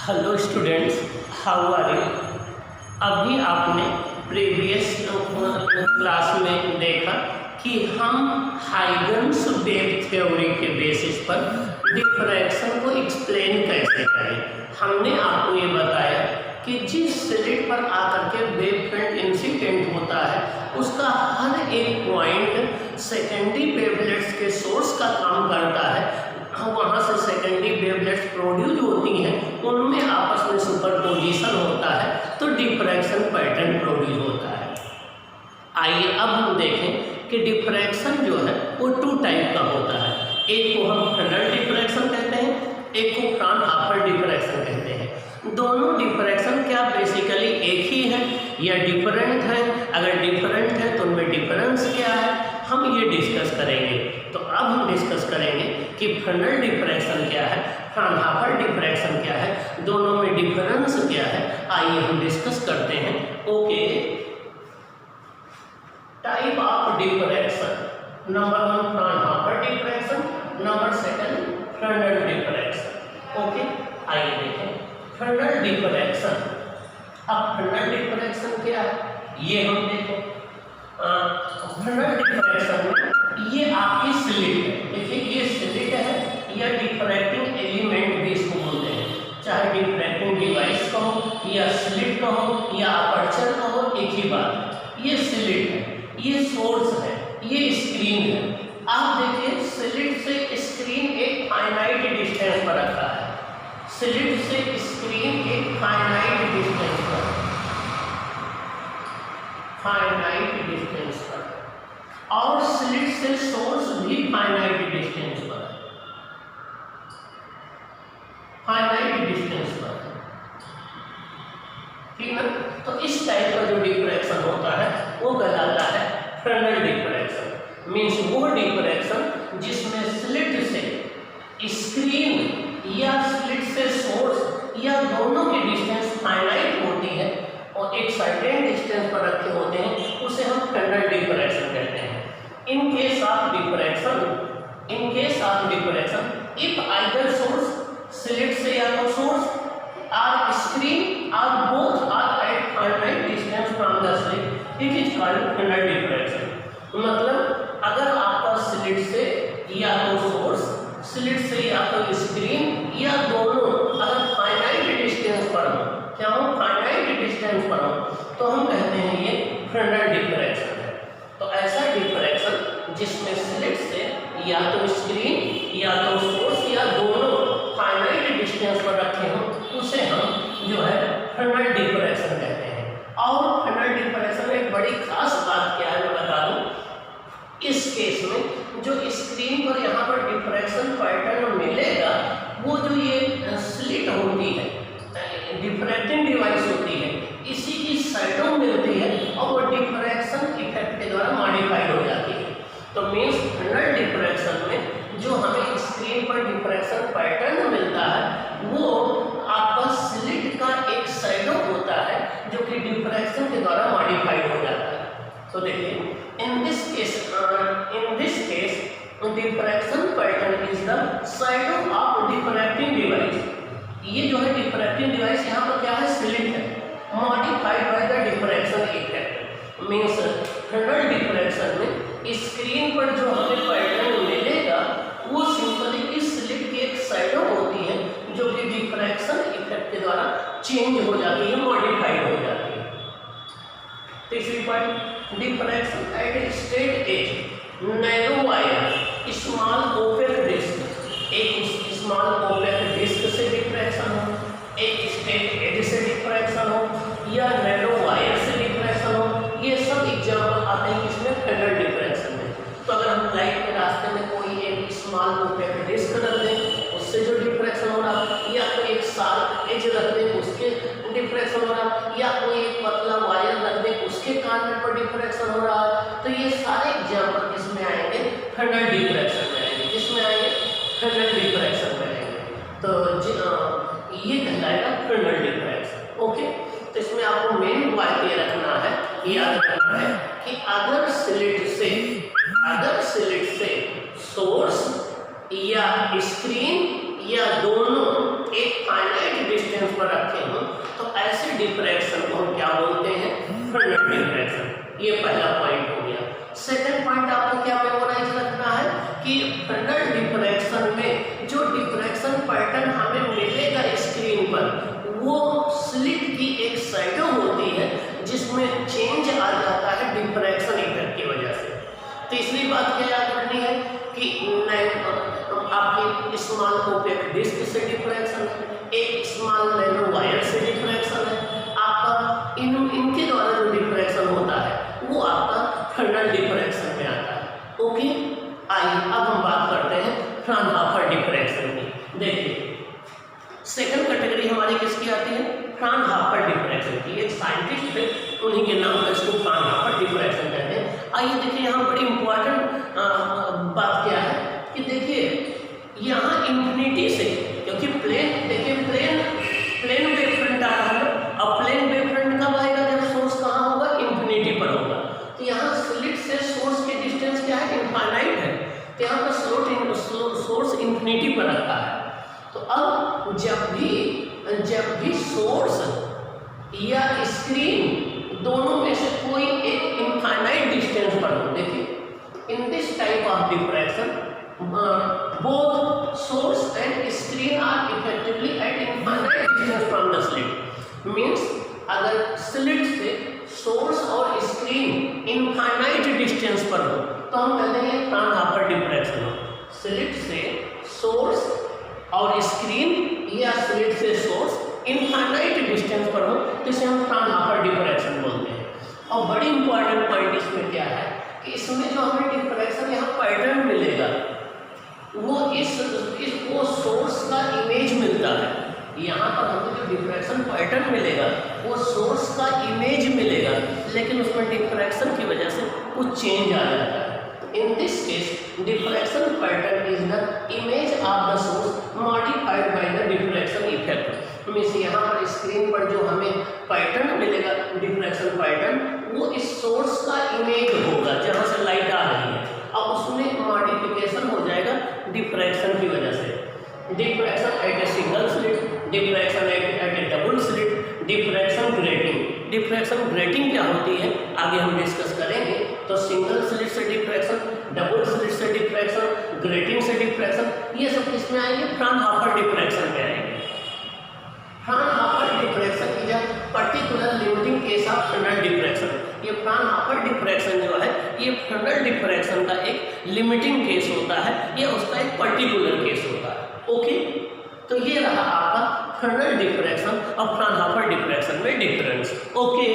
Hello students, how are you. अभी आपने previous class में देखा कि हम हाइगन्स वेव थ्योरी के बेसिस पर डिफ्रैक्शन को एक्सप्लेन कैसे करें। हमने आपको ये बताया कि जिस स्लिट पर आकर के वेव फ्रंट इंसिडेंट होता है उसका हर एक पॉइंट सेकेंडरी वेवलेट्स के सोर्स का काम करता है। वहाँ से सेकेंडरी वेवलेट्स प्रोड्यूस होती हैं, उनमें आपस में सुपरपोजिशन होता है तो डिफ्रैक्शन पैटर्न प्रोड्यूस होता है। आइए अब हम देखें कि डिफ्रैक्शन जो है वो टू टाइप का होता है। एक को हम फ्रंटल डिफ्रैक्शन कहते हैं, एक को फ्राउनहोफर डिफ्रैक्शन कहते हैं। दोनों डिफ्रैक्शन क्या बेसिकली एक ही है या डिफरेंट है? अगर डिफरेंट है तो उनमें डिफरेंस क्या है, हम ये डिस्कस करेंगे। तो अब हम डिस्कस करेंगे कि फ्रंटल डिफ्रैक्शन क्या है, फ्राउनहोफर डिफ्रैक्शन क्या है, दोनों में डिफरेंस क्या है। आइए हम डिस्कस करते हैं। Okay, type of diffraction, number 1 Fraunhofer diffraction, number 2 frontal diffraction. Okay, आइए देखें फ्रंटल डिफ्रैक्शन। अब फ्रंटल डिफ्रैक्शन क्या है ये हम देखो। फ्रंटल डिफ्रैक्शन में ये आपकी स्लिट है, देखिए ये स्लिट है या डिफ्रैक्टिंग एलिमेंट भी इसको बोलते हैं, चाहे डिफ्रैक्टिंग डिवाइस कहो या स्लिट कहो या अपर्चर कहो, एक ही बात है। ये स्लिट है, ये सोर्स है, ये स्क्रीन है। आप देखिए स्लिट से स्क्रीन एक फाइनाइट डिस्टेंस पर रखा है, स्लिट से स्क्रीन एक फाइनाइट डिस्टेंस पर, फाइनाइट डिस्टेंस पर, और स्लिट से सोर्स भी फाइनाइट डिस्टेंस पर, फाइनाइट डिस्टेंस पर, ठीक है। तो इस टाइप का जो डिफ्रैक्शन होता है वो कहलाता है फ्रंटल डिफ्रैक्शन। मीन्स वो डिफ्रैक्शन जिसमें स्लिट से स्क्रीन या स्लिट से सोर्स या दोनों की डिस्टेंस फाइनाइट होती है और एक सर्टेन डिस्टेंस पर रखे होते हैं, उसे हम फ्रंटल डिफ्रैक्शन कहते हैं। In case of diffraction if either source slit से या तो source or screen or both are at finite distance from the slit, it is called Fresnel diffraction. मतलब अगर आपका स्लिट से या तो सोर्स, स्लिट से या तो स्क्रीन या दोनों अगर फाइनाइट डिस्टेंस पर हो, क्या हो फाइनाइट डिस्टेंस पर हो, तो हम कहते हैं ये फ्रंटल डिफ्रैक्शन है। तो ऐसा डिफ्रैक्शन जिसमें स्लिट से या तो स्क्रीन या तो सोर्स या दोनों फाइनाइट डिस्टेंस पर रखे हो, उसे हम जो है फ्रंटल डिफ्रैक्शन कहते हैं। और फ्रंटल डिफ्रैक्शन में एक बड़ी खास बात क्या है मैं बता दूं, इस केस में जो स्क्रीन पर यहाँ पर डिफ्रैक्शन पैटर्न मिलेगा, वो जो ये स्लिट होती है, डिफ्रैक्टिंग डिवाइस होती है, इसी की साइडों मिलती है और वो डिफ्रैक्शन इफेक्ट के द्वारा मॉडिफाइड हो जाती है। तो मीन्स फ्रंटल डिफ्रैक्शन में जो हमें स्क्रीन पर डिफ्रैक्शन पैटर्न मिलता है वो आपका स्लिट का एक साइडो होता है जो कि डिफ्रैक्शन के द्वारा मॉडिफाइड हो जाता है। तो देखिए in this case diffraction pattern is the shadow of diffracting device। ये जो है डिफ्रैक्टिंग डिवाइस यहाँ पर क्या है, स्लिट है, modified by the diffraction effect. Means frontal diffraction में स्क्रीन पर जो हमें पैटर्न मिलेगा वो सिंपली इस स्लिट की एक शैडो होती है जो कि डिफ्रैक्शन इफेक्ट के द्वारा चेंज हो जाती है, मॉडिफाइड हो जाती है। तीसरी point, diffraction at straight edge, narrow wire, small opaque disc. एक स्मॉल ओपेक डिस्क से डिफ्रैक्शन हो, एक स्ट्रेट एज से डिफ्रैक्शन हो या नैरो वायर से डिफ्रैक्शन हो, ये सब एग्जाम्पल आते हैं इसमें फ्रंटल डिफ्रैक्शन में। तो अगर हम लाइट के रास्ते में कोई एक स्मॉल ओपेक डिस्क रख दें उससे जो डिफ्रैक्शन हो रहा, या कोई एक शार्प एज रख दें उसके डिफ्रैक्शन हो रहा, या कोई एक पतला वायर रख दें उसके कारण पर डिफ्रैक्शन हो रहा, तो ये सारे एग्जाम्पल इसमें आएंगे फ्रंटल डिफ्रैक्शन में आएंगे। किसमें आएंगे? फ्रंटल डिफ्रैक्शन में आएंगे। तो ये कहलाएगा फ्रंटल डिफ्रैक्शन। ओके, तो इसमें आपको मेन बात ये रखना है, याद रखना है कि अगर स्लिट से सोर्स या स्क्रीन या दोनों एक फाइनाइट डिस्टेंस पर रखे हों तो ऐसे डिफ्रैक्शन को हम क्या बोलते हैं, फ्रनल डिफ्रैक्शन। ये पहला पॉइंट हो गया। सेकंड पॉइंट आपको क्या मेमोराइज रखना है कि फ्रनल डिफ्रैक्शन में जो डिफ्रैक्शन पैटर्न हमें मिलेगा स्क्रीन पर वो स्लिट की एक शैडो होती है जिसमें चेंज आ जाता है डिफ्रैक्शन इफेक्ट की वजह से। तीसरी बात क्या याद रखनी है कि आपकी स्मॉल ओपेक डिस्क से डिफ्रैक्शन है, एक स्मॉल नैनो वायर से डिफ्रैक्शन है। आपका इनके द्वारा जो डिफ्रैक्शन होता है वो आपका फ्रनल डिफ्रैक्शन में आता है। ओके, आइए अब हम बात करते हैं फ्राउनहोफर डिफ्रैक्शन की। देखिए सेकंड कैटेगरी हमारी किसकी आती है, फ्राउनहोफर डिफ्रैक्शन की। एक साइंटिस्ट थे, उन्हीं के नाम पर इसको फ्राउनहोफर डिफ्रैक्शन कहते हैं। आइए देखिए यहाँ बड़ी इंपॉर्टेंट बात क्या है कि देखिए यहाँ इंफिनिटी से, क्योंकि प्लेन देखिए प्लेन वेव फ्रंट आ रहा है। अब प्लेन वेव फ्रंट कब आएगा, जब सोर्स कहाँ होगा, इंफिनिटी पर होगा। तो यहाँ स्लिट से सोर्स की डिस्टेंस क्या है, इनफाइनाइट है। तो यहाँ पर सोर्स इंफिनिटी पर रखा है। तो अब जब भी सोर्स या स्क्रीन दोनों में से कोई एक इनफाइनाइट डिस्टेंस पर हो, देखिए in this type of diffraction both source and screen are effectively at infinite distance from the slit। means अगर स्लिट से सोर्स और स्क्रीन इनफाइनाइट डिस्टेंस पर हो तो हम कहते हैं फ्राउनहोफर डिफ्रैक्शन हो। स्लिट से सोर्स और स्क्रीन या स्लिट से सोर्स इनफाइनाइट डिस्टेंस पर हो तो इसे हम फ्राउनहोफर डिफ्रैक्शन बोलते हैं। और बड़ी इंपॉर्टेंट पॉइंट इसमें क्या है कि इसमें जो हमें डिफ्रैक्शन यहाँ पैटर्न मिलेगा वो वो सोर्स का इमेज मिलता है। यहाँ पर हमें जो डिफ्रैक्शन पैटर्न मिलेगा वो सोर्स का इमेज मिलेगा, लेकिन उसमें डिफ्रैक्शन की वजह से कुछ चेंज आ जाता है। In this case diffraction pattern is the image of the source modified by the diffraction effect. Means यहाँ पर स्क्रीन पर जो हमें पैटर्न मिलेगा डिफ्रैक्शन पैटर्न वो इस सोर्स का इमेज होगा जहाँ से लाइट आ रही है। अब उसमें मॉडिफिकेशन हो जाएगा डिफ्रैक्शन की वजह से। Diffraction at a single slit, diffraction at a double slit, diffraction grating. Diffraction grating क्या होती है आगे हम डिस्कस करेंगे। तो सिंगल स्लिट से डिफ्रैक्शन, डबल स्लिट से डिफ्रैक्शन, ग्रेटिंग से डिफ्रैक्शन, ये सब किसमें आएंगे, फ्राउनहोफर डिफ्रैक्शन में आएंगे। Fraunhofer diffraction is a particular limiting case of Fresnel diffraction. ये फ्राउनहोफर डिफ्रैक्शन जो है ये फ्रनल डिफ्रैक्शन का एक लिमिटिंग केस होता है, ये उसका एक पर्टिकुलर केस होता है। ओके, तो ये रहा आपका फ्रनल डिफ्रैक्शन और फ्राउनहोफर डिफ्रैक्शन में डिफरेंस। ओके।